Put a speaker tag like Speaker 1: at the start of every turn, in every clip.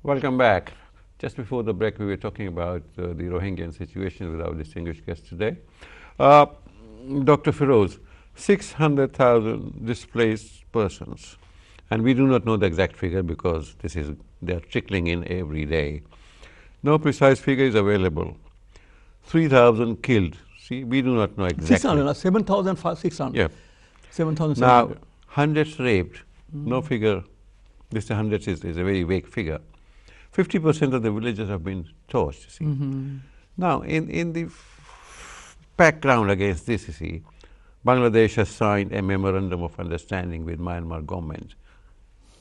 Speaker 1: Welcome back. Just before the break, we were talking about the Rohingya situation with our distinguished guest today. Dr. Firoz, 600,000 displaced persons, and we do not know the exact figure because they are trickling in every day. No precise figure is available. 3,000 killed. See, we do not know exactly.
Speaker 2: 600, 7,600.
Speaker 1: Yeah.
Speaker 2: 7,700.
Speaker 1: Now, hundreds raped. No figure. This hundreds is a very vague figure. 50% of the villages have been torched, you see. Now, in the background against this, you see, Bangladesh has signed a memorandum of understanding with Myanmar government,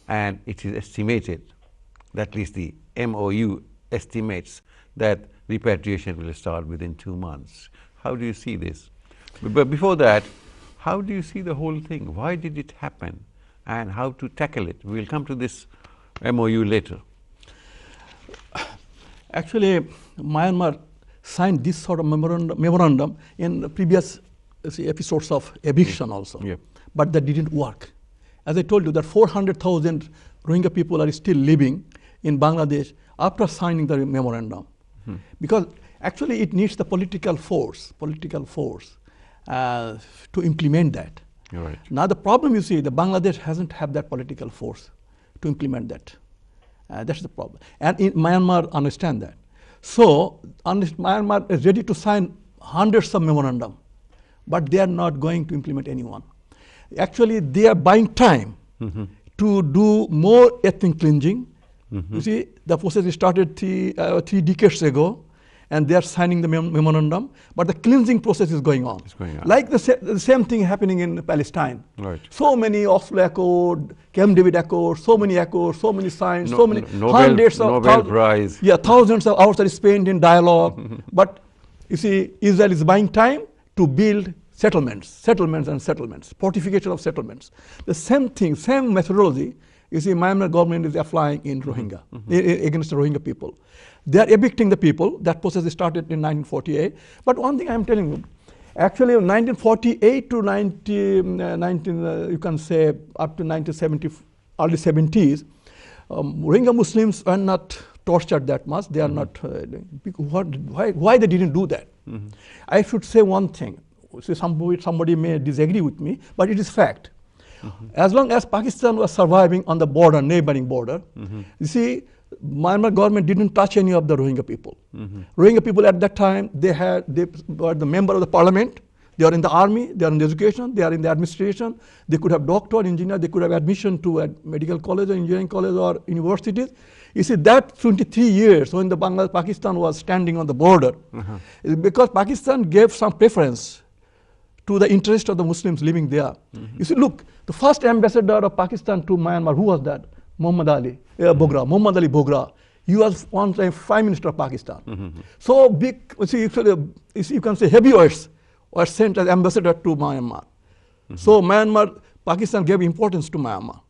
Speaker 1: and it is estimated, at least the MOU estimates, that repatriation will start within 2 months. How do you see this? But before that, how do you see the whole thing? Why did it happen? And how to tackle it? We'll come to this MOU later.
Speaker 2: Actually, Myanmar signed this sort of memorandum in the previous episodes of eviction also.
Speaker 1: Yeah.
Speaker 2: But that didn't work. As I told you, that 400,000 Rohingya people are still living in Bangladesh after signing the memorandum. Because actually it needs the political force to implement that.
Speaker 1: You're right.
Speaker 2: Now the problem, you see, the Bangladesh hasn't had that political force to implement that. That's the problem. And in Myanmar understand that. So Myanmar is ready to sign hundreds of memorandum, but they are not going to implement anyone. Actually, they are buying time to do more ethnic cleansing. You see, the process started 3 decades ago, and they are signing the memorandum, but the cleansing process is going on.
Speaker 1: It's going on.
Speaker 2: Like the same thing happening in Palestine.
Speaker 1: Right.
Speaker 2: So many Oslo Accord, Camp David Accord, so many accords, so many signs, so many hundreds of
Speaker 1: Nobel Prize.
Speaker 2: Yeah, thousands of hours are spent in dialogue. But you see, Israel is buying time to build settlements, fortification of settlements. The same thing, same methodology, you see, Myanmar government is applying in Rohingya, against the Rohingya people. They are evicting the people. That process started in 1948. But one thing I'm telling you, actually 1948 to you can say up to 1970, early 70s, Rohingya Muslims are not tortured that much. They are not, why they didn't do that? I should say one thing. See, somebody may disagree with me, but it is fact. As long as Pakistan was surviving on the border, neighboring border, you see, Myanmar government didn't touch any of the Rohingya people. Rohingya people at that time, they were the member of the parliament, they are in the army, they are in the education, they are in the administration, they could have doctor, engineer, they could have admission to a medical college or engineering college or universities. You see, that 23 years when the Pakistan was standing on the border, because Pakistan gave some preference to the interest of the Muslims living there. You see, look, the first ambassador of Pakistan to Myanmar, who was that? Muhammad Ali Bogra. He was once a Prime Minister of Pakistan. So big, you can say heavyweights were sent as ambassador to Myanmar. So Pakistan gave importance to Myanmar.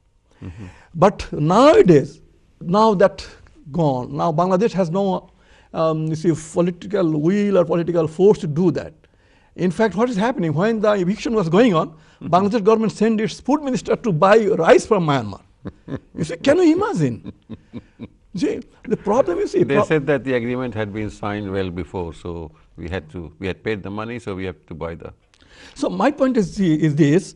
Speaker 2: But nowadays, now that gone, now Bangladesh has no political will or political force to do that. In fact, what is happening, when the eviction was going on, Bangladesh government sent its food minister to buy rice from Myanmar. You see, can you imagine? See, the problem is...
Speaker 1: They said that the agreement had been signed well before, so we had paid the money, so we have to buy the...
Speaker 2: So my point is this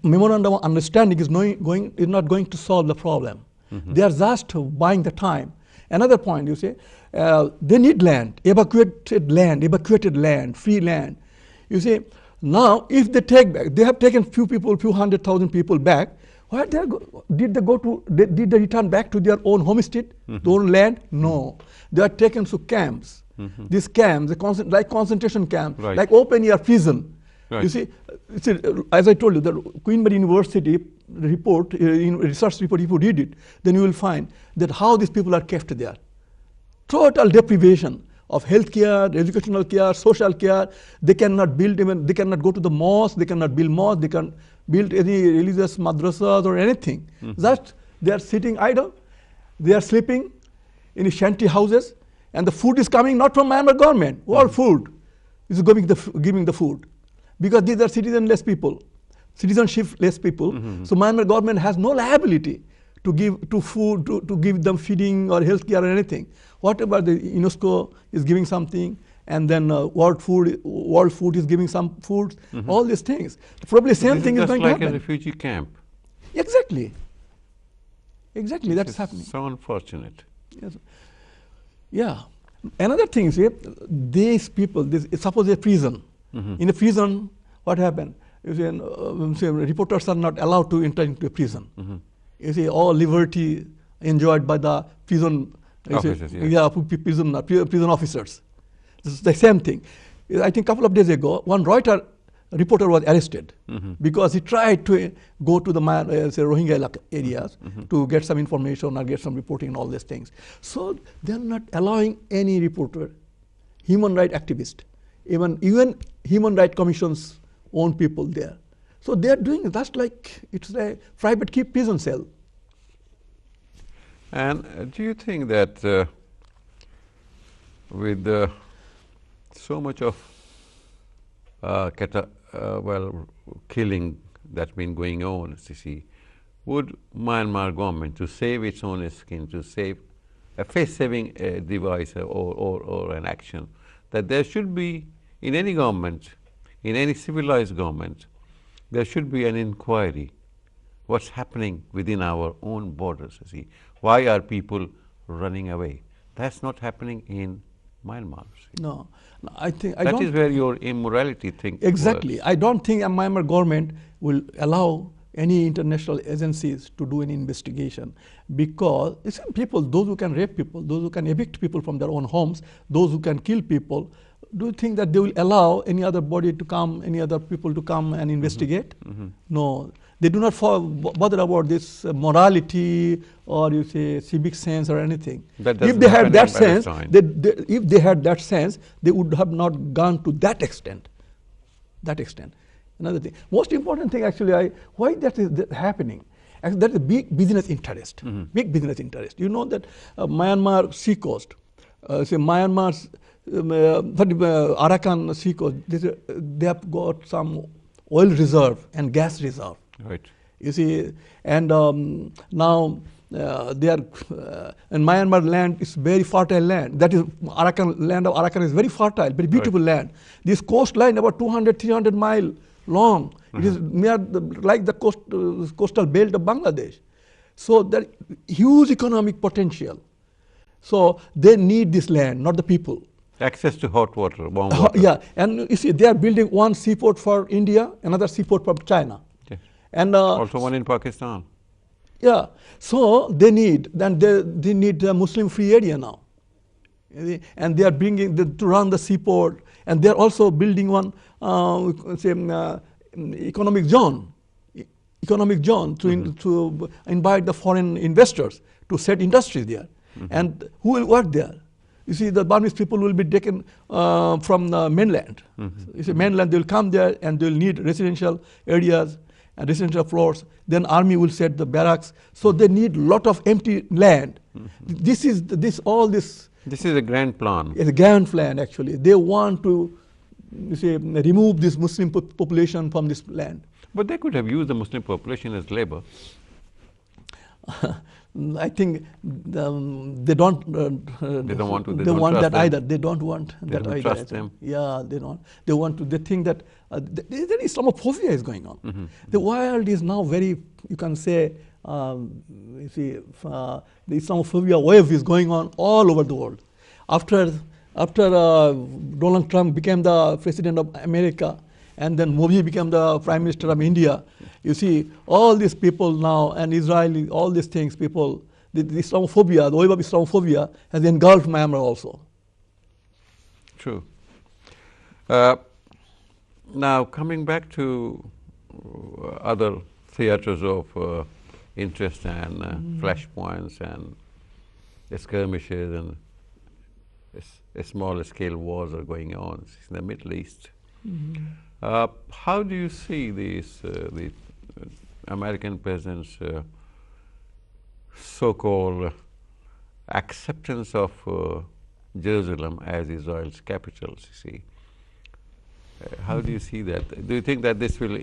Speaker 2: memorandum of understanding is not going to solve the problem. They are just buying the time. Another point, you see, they need land, evacuated land, free land. You see, now if they take back, they have taken few 100,000 people back. Where did they return back to their own homestead, their own land? No, they are taken to camps. These camps, like concentration camp, like open air prison. You see, as I told you, the Queen Mary University report, research report, if you read it, then you will find that how these people are kept there. Total deprivation of health care, educational care, social care. They cannot build they cannot go to the mosque, they cannot build mosque, they can't build any religious madrasas or anything. Just they are sitting idle, they are sleeping in shanty houses, and the food is coming not from Myanmar government. All food is giving the food, because these are citizenship-less people. So Myanmar government has no liability to give to food, to give them feeding or health care or anything. Whatever the UNESCO is giving something, and then World Food is giving some food, all these things. Probably same thing is going to happen.
Speaker 1: Just like a refugee camp.
Speaker 2: Exactly. Exactly, that's happening.
Speaker 1: So unfortunate.
Speaker 2: Yes. Yeah. Another thing is, these people, suppose a prison. In a prison, what happened? You see, reporters are not allowed to enter into a prison. You see, all liberty enjoyed by the prison
Speaker 1: officers.
Speaker 2: Prison officers. This is the same thing. I think a couple of days ago, one Reuters reporter was arrested because he tried to go to the Rohingya areas to get some information or get some reporting and all these things. So they are not allowing any reporter, human rights activist, even human rights commissions own people there. So they are doing that's like it's a private prison cell.
Speaker 1: And do you think that with so much of killing that's been going on, would Myanmar government, to save its own skin, to save a face-saving device or an action, that there should be in any government, in any civilized government, there should be an inquiry. What's happening within our own borders? Why are people running away? That's not happening in Myanmar.
Speaker 2: No, I think
Speaker 1: that is where your immorality thing.
Speaker 2: Exactly.
Speaker 1: works.
Speaker 2: I don't think a Myanmar government will allow any international agencies to do any investigation, because it's people, those who can rape people, those who can evict people from their own homes, those who can kill people. Do you think that they will allow any other body to come, any other people to come and investigate? No. They do not bother about this morality or you say civic sense or anything. If they had that sense, if they had that sense, they would have not gone to that extent. That extent. Another thing, most important thing actually, why that is happening? Actually, that is a big business interest. Big business interest. You know that Myanmar sea coast, Myanmar's Arakan sea coast, they have got some oil reserve and gas reserve.
Speaker 1: Right.
Speaker 2: You see, and now they are, and Myanmar land is very fertile land. That is Arakan, land of Arakan is very fertile, very beautiful land. This coastline about 200, 300 mile long. It is near like the coastal belt of Bangladesh. So there huge economic potential. So they need this land, not the people.
Speaker 1: Access to hot water, warm water.
Speaker 2: Yeah, and you see, they are building one seaport for India, another seaport for China.
Speaker 1: Okay.
Speaker 2: And
Speaker 1: also one in Pakistan.
Speaker 2: Yeah, so they need, they need a Muslim-free area now. And they are bringing, to run the seaport, and they are also building one, economic zone to invite the foreign investors to set industry there. And who will work there? You see, the Burmese people will be taken from the mainland. You see, mainland, they will come there and they will need residential areas and residential floors. Then army will set the barracks. So they need lot of empty land. This is a
Speaker 1: grand plan.
Speaker 2: It's a grand plan, actually. They want to, you see, remove this Muslim population from this land.
Speaker 1: But they could have used the Muslim population as labor.
Speaker 2: I think they don't.
Speaker 1: They don't want to.
Speaker 2: They want that either. They don't want that either.
Speaker 1: They don't trust them.
Speaker 2: Yeah, they don't. They want to. They think that there is Islamophobia is going on. The world is now very. You can say, you see, the Islamophobia wave is going on all over the world. After Donald Trump became the president of America, and then Modi became the Prime Minister of India. You see, all these people now, and Israeli, all these things, people, the Islamophobia, the wave of Islamophobia has engulfed Myanmar also.
Speaker 1: True. Now, coming back to other theaters of interest and flashpoints and skirmishes and small scale wars are going on in the Middle East. How do you see these, the American president's so-called acceptance of Jerusalem as Israel's capital? You see, how do you see that? Do you think that this will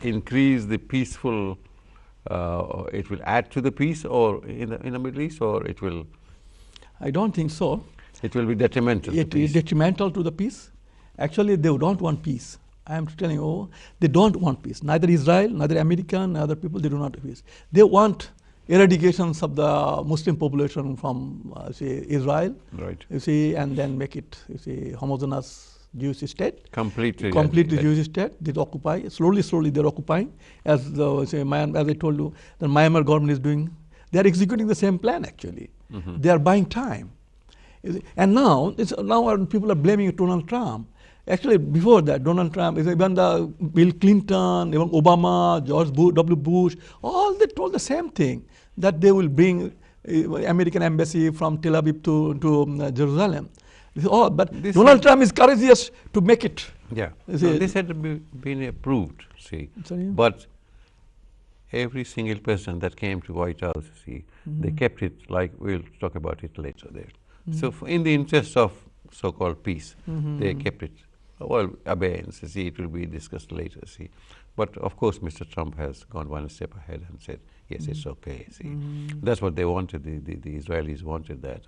Speaker 1: increase the peaceful it will add to the peace, or in the Middle East, or it will
Speaker 2: don't think so.
Speaker 1: It will be detrimental to
Speaker 2: It
Speaker 1: peace.
Speaker 2: is detrimental to the peace. Actually, they don't want peace. I am telling you, they don't want peace. Neither Israel, neither American, neither people, they do not want peace. They want eradications of the Muslim population from say Israel,
Speaker 1: Right.
Speaker 2: you see, and then make it, you see, homogeneous Jewish state.
Speaker 1: Completely.
Speaker 2: Jewish state. They occupy slowly. They're occupying, as the say, as I told you, the Myanmar government is doing. They are executing the same plan actually. They are buying time. And now people are blaming Donald Trump. Actually, before that, Donald Trump, even the Bill Clinton, even Obama, George W. Bush, all they told the same thing, that they will bring American embassy from Tel Aviv to Jerusalem. But Donald Trump is courageous to make it.
Speaker 1: Yeah. So this had been approved, see.
Speaker 2: Sorry?
Speaker 1: But every single person that came to White House, see, they kept it like, we'll talk about it later there. So in the interest of so-called peace, they kept it, well, abeyance, see, it will be discussed later, see. But of course, Mr. Trump has gone one step ahead and said, yes, it's okay, see. That's what they wanted, the Israelis wanted that.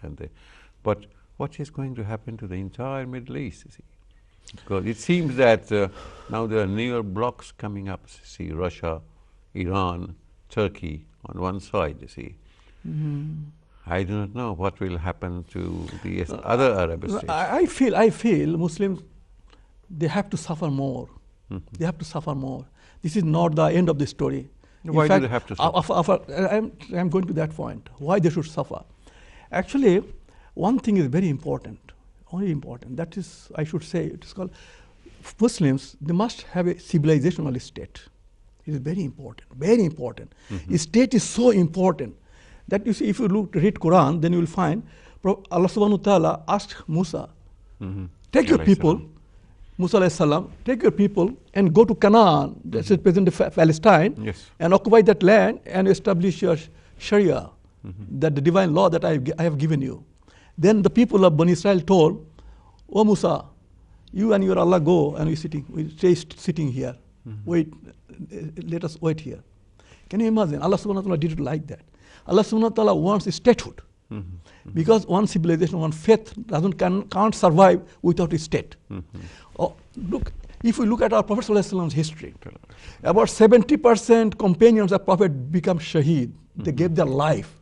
Speaker 1: But what is going to happen to the entire Middle East, see? Because it seems that now there are newer blocks coming up, see, Russia, Iran, Turkey on one side, you see. I do not know what will happen to the other Arab states.
Speaker 2: I feel Muslims, they have to suffer more. They have to suffer more. This is not the end of the story.
Speaker 1: Why do they have to suffer?
Speaker 2: I'm going to that point. Why they should suffer? Actually, one thing is very important, only important. That is, I should say, it is called Muslims. They must have a civilizational state. It is very important. Very important. State is so important that you see, if you read Quran, then you will find Allah subhanahu wa ta'ala asked Musa, take your people, Musa alayhi salam, take your people and go to Canaan, that's present Palestine, and occupy that land and establish your Sharia, that the divine law that I have given you. Then the people of Bani Israel told, oh Musa, you and your Allah go and we stay sitting here. Wait, let us wait here. Can you imagine? Allah subhanahu wa ta'ala did it like that. Allah subhanahu wa ta'ala wants a statehood. Because one civilization, one faith can't survive without a state. Look, if we look at our Prophet sallallahu alaihi wasallam's history, about 70% companions of Prophet become shaheed. They gave their life.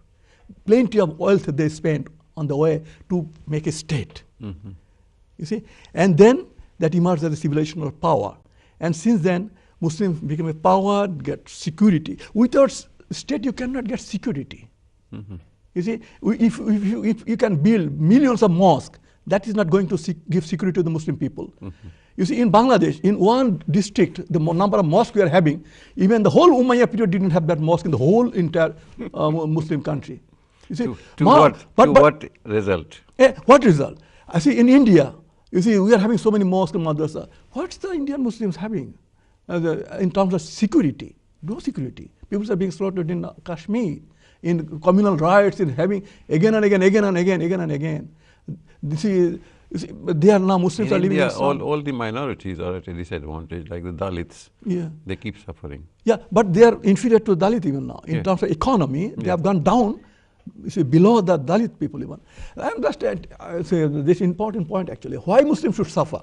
Speaker 2: Plenty of wealth they spent on the way to make a state. You see? And then that emerged as a civilizational power. And since then, Muslims become a power, get security. Without state, you cannot get security. You see, if you can build millions of mosques, that is not going to give security to the Muslim people. You see, in Bangladesh, in one district, the number of mosques we are having, even the whole Umayyad period didn't have that mosque in the whole entire Muslim country. You see,
Speaker 1: what result?
Speaker 2: What result? I see in India, you see, we are having so many mosques and madrasa. What's the Indian Muslims having in terms of security? No security. People are being slaughtered in Kashmir, in communal riots, in having again and again. See, they are now Muslims are living in
Speaker 1: all the minorities are at a disadvantage, like the Dalits. They keep suffering.
Speaker 2: But they are inferior to Dalit even now. In terms of economy, they have gone down, you see, below the Dalit people even. I'm just say this important point actually. Why Muslims should suffer?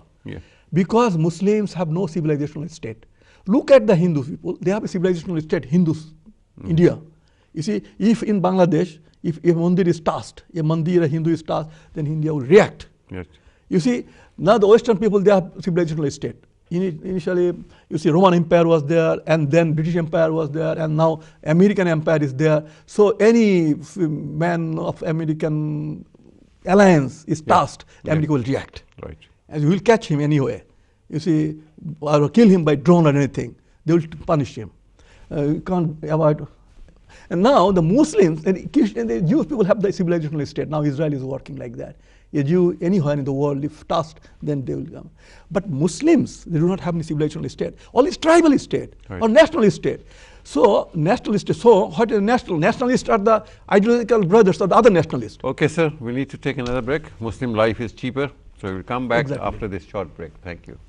Speaker 2: Because Muslims have no civilizational state. Look at the Hindu people. They have a civilizational state, Hindus, India. You see, if in Bangladesh, if a mandir is tasked, a Hindu is tasked, then India will react. You see, now the Western people, they have civilizational state. Initially, you see, Roman Empire was there, and then British Empire was there, and now American Empire is there. So any man of American alliance is tasked, America will react. And you will catch him anyway. You see, or kill him by drone or anything. They will punish him. You can't avoid. And now the Muslims and the Jewish people have the civilizational state. Now Israel is working like that. A Jew anywhere in the world, if tasked, then they will come. But Muslims, they do not have any civilizational state. All is tribal state or national state. So nationalist. So what is national? Nationalists are the ideological brothers of the other nationalists.
Speaker 1: Okay, sir. We need to take another break. Muslim life is cheaper. So we'll come back after this short break. Thank you.